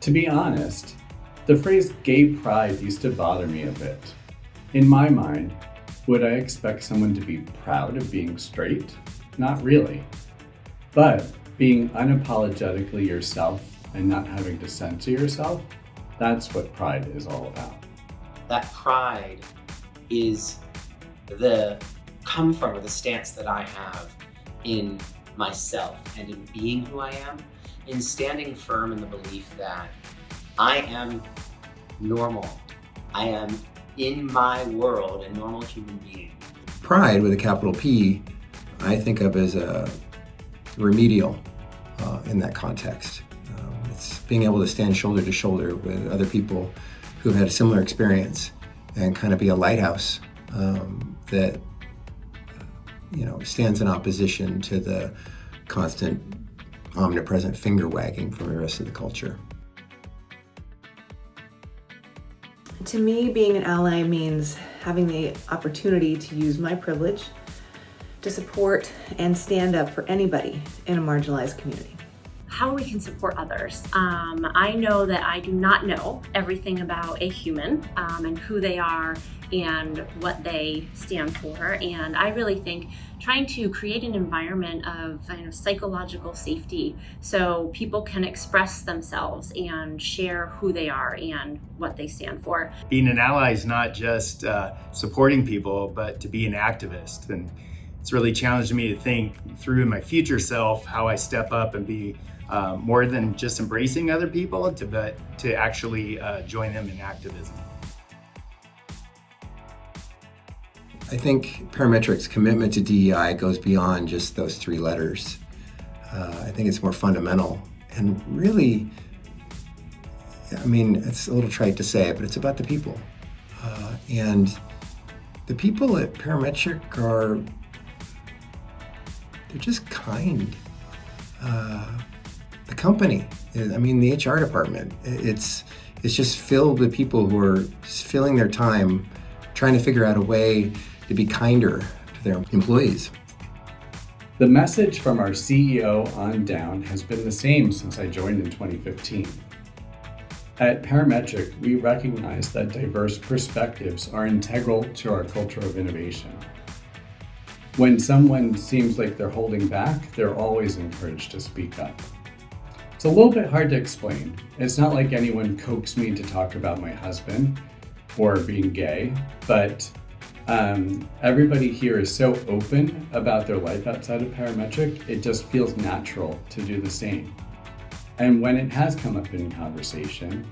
To be honest, the phrase gay pride used to bother me a bit. In my mind, would I expect someone to be proud of being straight? Not really. But being unapologetically yourself and not having to censor yourself, that's what pride is all about. That pride is the come from or the stance that I have in myself and in being who I am, in standing firm in the belief that I am normal. I am in my world a normal human being. Pride with a capital P, I think of as a remedial in that context. It's being able to stand shoulder to shoulder with other people who have had a similar experience and kind of be a lighthouse that stands in opposition to the constant omnipresent finger wagging from the rest of the culture. To me, being an ally means having the opportunity to use my privilege to support and stand up for anybody in a marginalized community. How we can support others. I know that I do not know everything about a human and who they are and what they stand for. And I really think trying to create an environment of psychological safety so people can express themselves and share who they are and what they stand for. Being an ally is not just supporting people, but to be an activist. And it's really challenged me to think through my future self how I step up and be more than just embracing other people, but to actually join them in activism. I think Parametric's commitment to DEI goes beyond just those three letters. I think it's more fundamental and really, it's a little trite to say it, but it's about the people. And the people at Parametric they're just kind. The company, the HR department, it's just filled with people who are filling their time trying to figure out a way to be kinder to their employees. The message from our CEO on down has been the same since I joined in 2015. At Parametric, we recognize that diverse perspectives are integral to our culture of innovation. When someone seems like they're holding back, they're always encouraged to speak up. It's a little bit hard to explain. It's not like anyone coaxed me to talk about my husband or being gay, but everybody here is so open about their life outside of Parametric, it just feels natural to do the same. And when it has come up in conversation,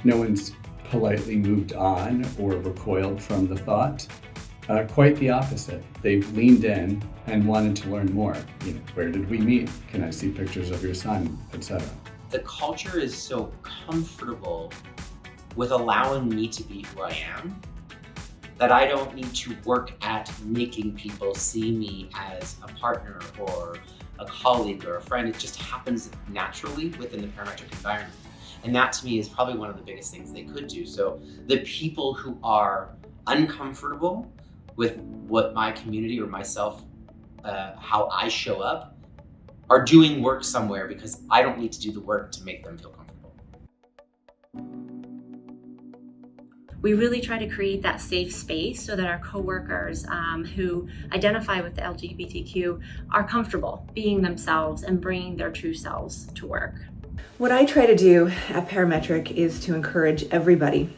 no one's politely moved on or recoiled from the thought. Quite the opposite. They've leaned in and wanted to learn more. Where did we meet? Can I see pictures of your son, etc. The culture is so comfortable with allowing me to be who I am that I don't need to work at making people see me as a partner or a colleague or a friend. It just happens naturally within the Parametric environment. And that to me is probably one of the biggest things they could do. So the people who are uncomfortable with what my community or myself, how I show up, are doing work somewhere because I don't need to do the work to make them feel comfortable. We really try to create that safe space so that our coworkers who identify with the LGBTQ are comfortable being themselves and bringing their true selves to work. What I try to do at Parametric is to encourage everybody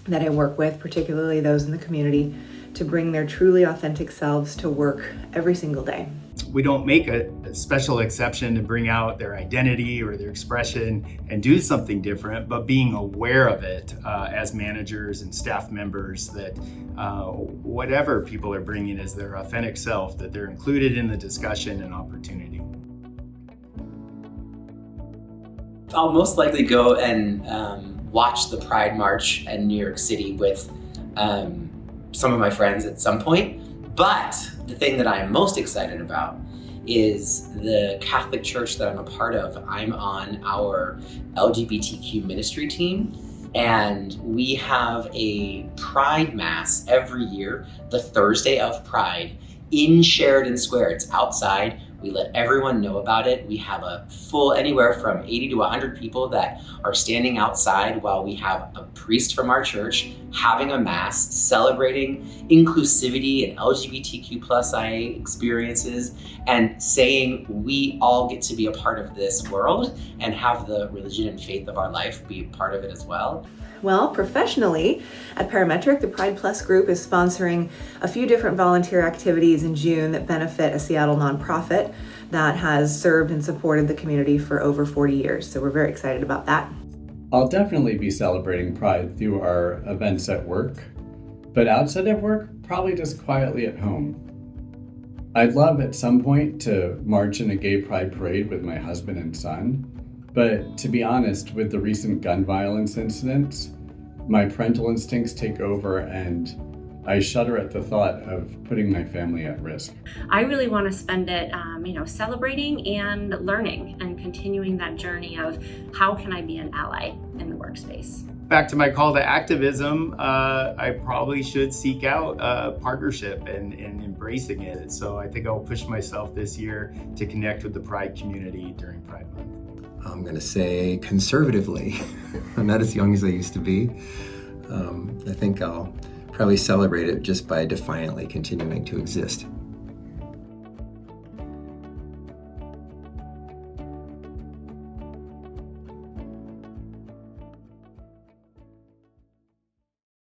that I work with, particularly those in the community, to bring their truly authentic selves to work every single day. We don't make a special exception to bring out their identity or their expression and do something different, but being aware of it as managers and staff members that whatever people are bringing as their authentic self, that they're included in the discussion and opportunity. I'll most likely go and watch the Pride March in New York City with some of my friends at some point. But the thing that I am most excited about is the Catholic Church that I'm a part of. I'm on our LGBTQ ministry team, and we have a Pride Mass every year, the Thursday of Pride, in Sheridan Square. It's outside. We let everyone know about it. We have a full, anywhere from 80 to 100 people that are standing outside while we have a priest from our church having a mass, celebrating inclusivity and LGBTQ+IA experiences, and saying we all get to be a part of this world and have the religion and faith of our life be a part of it as well. Well, professionally, at Parametric, the Pride Plus group is sponsoring a few different volunteer activities in June that benefit a Seattle nonprofit that has served and supported the community for over 40 years. So we're very excited about that. I'll definitely be celebrating Pride through our events at work, but outside of work, probably just quietly at home. I'd love at some point to march in a gay pride parade with my husband and son, but to be honest, with the recent gun violence incidents, my parental instincts take over and I shudder at the thought of putting my family at risk. I really want to spend it, celebrating and learning and continuing that journey of how can I be an ally in the workspace. Back to my call to activism, I probably should seek out partnership and embracing it. So I think I'll push myself this year to connect with the Pride community during Pride Month. I'm going to say conservatively. I'm not as young as I used to be. I think I'll probably celebrate it just by defiantly continuing to exist.